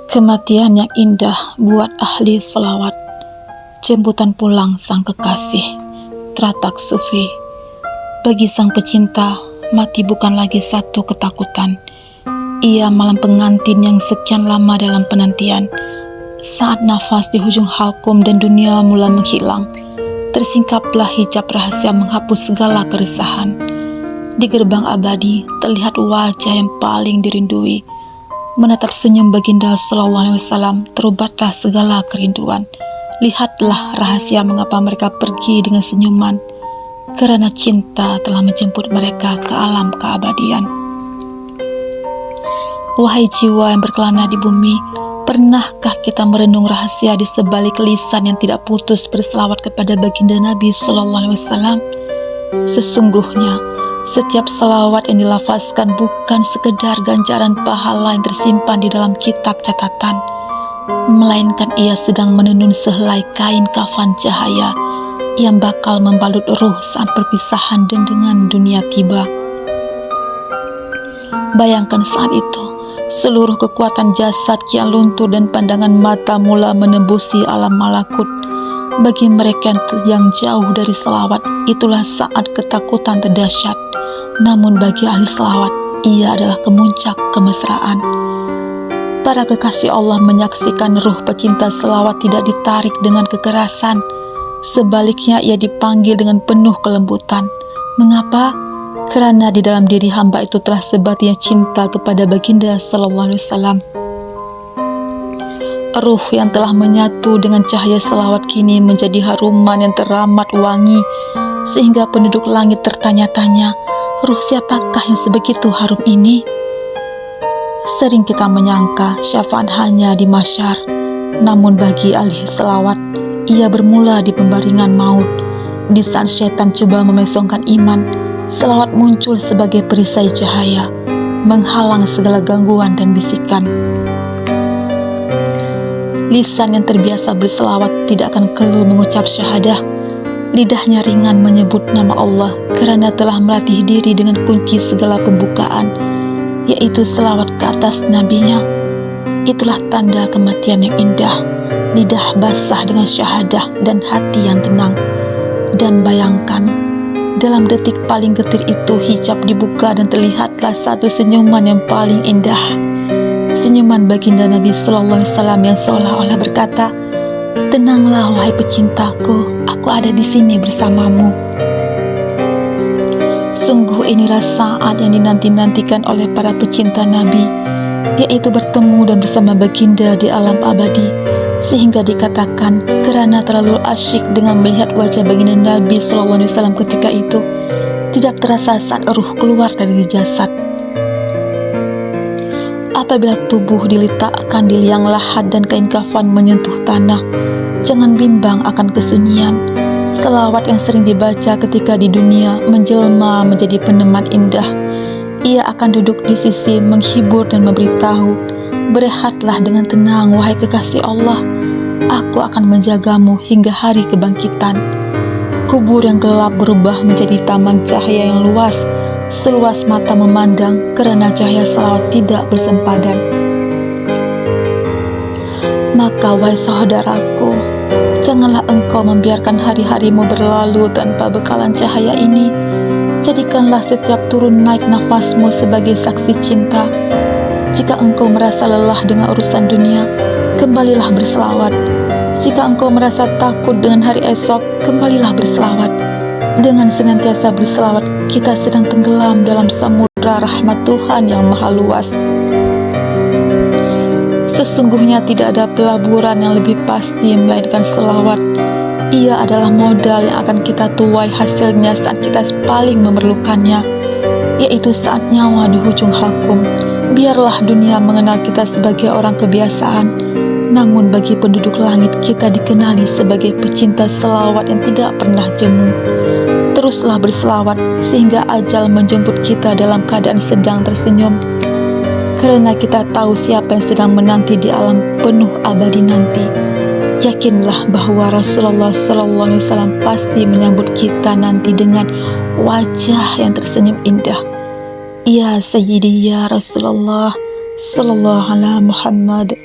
Kematian yang indah buat ahli selawat, jemputan pulang sang kekasih, teratak sufi. Bagi sang pecinta, mati bukan lagi satu ketakutan. Ia malam pengantin yang sekian lama dalam penantian. Saat nafas di hujung halkum dan dunia mula menghilang, tersingkaplah hijab rahasia menghapus segala keresahan. Di gerbang abadi terlihat wajah yang paling dirindui. Menatap senyum baginda sallallahu alaihi wasallam, terubatlah segala kerinduan. Lihatlah rahasia mengapa mereka pergi dengan senyuman, karena cinta telah menjemput mereka ke alam keabadian. Wahai jiwa yang berkelana di bumi, pernahkah kita merenung rahasia di sebalik lisan yang tidak putus berselawat kepada baginda Nabi sallallahu alaihi wasallam? Sesungguhnya setiap selawat yang dilafazkan bukan sekedar ganjaran pahala yang tersimpan di dalam kitab catatan, melainkan ia sedang menenun sehelai kain kafan cahaya yang bakal membalut ruh saat perpisahan dan dengan dunia tiba. Bayangkan saat itu, seluruh kekuatan jasad kian luntur dan pandangan mata mula menembusi alam malakut. Bagi mereka yang jauh dari selawat, itulah saat ketakutan terdahsyat. Namun bagi ahli selawat, ia adalah kemuncak kemesraan. Para kekasih Allah menyaksikan ruh pecinta selawat tidak ditarik dengan kekerasan. Sebaliknya ia dipanggil dengan penuh kelembutan. Mengapa? Karena di dalam diri hamba itu telah sebatinya cinta kepada baginda sallallahu alaihi wasallam. Ruh yang telah menyatu dengan cahaya selawat kini menjadi haruman yang teramat wangi, sehingga penduduk langit tertanya-tanya, ruh siapakah yang sebegitu harum ini? Sering kita menyangka syafaat hanya di mahsyar, namun bagi ahli selawat, ia bermula di pembaringan maut. Di saat syaitan coba memesongkan iman, selawat muncul sebagai perisai cahaya, menghalang segala gangguan dan bisikan. Lisan yang terbiasa berselawat tidak akan keluh mengucap syahadah. Lidahnya ringan menyebut nama Allah karena telah melatih diri dengan kunci segala pembukaan, yaitu selawat ke atas nabinya. Itulah tanda kematian yang indah, lidah basah dengan syahadah dan hati yang tenang. Dan bayangkan, dalam detik paling getir itu hijab dibuka dan terlihatlah satu senyuman yang paling indah. Senyuman baginda Nabi sallallahu alaihi wasallam yang seolah-olah berkata, "Tenanglah wahai pecintaku, aku ada di sini bersamamu." Sungguh inilah saat yang dinanti-nantikan oleh para pecinta Nabi, yaitu bertemu dan bersama baginda di alam abadi, sehingga dikatakan kerana terlalu asyik dengan melihat wajah baginda Nabi sallallahu alaihi wasallam ketika itu, tidak terasa saat ruh keluar dari jasad. Apabila tubuh diletakkan di liang lahat dan kain kafan menyentuh tanah, jangan bimbang akan kesunyian. Selawat yang sering dibaca ketika di dunia menjelma menjadi peneman indah. Ia akan duduk di sisi menghibur dan memberitahu, "Berehatlah dengan tenang wahai kekasih Allah, aku akan menjagamu hingga hari kebangkitan." Kubur yang gelap berubah menjadi taman cahaya yang luas, seluas mata memandang karena cahaya selawat tidak bersempadan. Maka wahai saudaraku, janganlah engkau membiarkan hari-harimu berlalu tanpa bekalan cahaya ini. Jadikanlah setiap turun naik nafasmu sebagai saksi cinta. Jika engkau merasa lelah dengan urusan dunia, kembalilah berselawat. Jika engkau merasa takut dengan hari esok, kembalilah berselawat. Dengan senantiasa berselawat, kita sedang tenggelam dalam samudra rahmat Tuhan yang maha luas. Sesungguhnya tidak ada pelaburan yang lebih pasti melainkan selawat. Ia adalah modal yang akan kita tuai hasilnya saat kita paling memerlukannya, yaitu saat nyawa di hujung halkum. Biarlah dunia mengenal kita sebagai orang kebiasaan, namun bagi penduduk langit kita dikenali sebagai pecinta selawat yang tidak pernah jemu. Teruslah berselawat sehingga ajal menjemput kita dalam keadaan sedang tersenyum, karena kita tahu siapa yang sedang menanti di alam penuh abadi nanti. Yakinlah bahwa Rasulullah sallallahu alaihi wasallam pasti menyambut kita nanti dengan wajah yang tersenyum indah. Ya Sayyidi ya Rasulullah sallallahu alaihi Muhammad.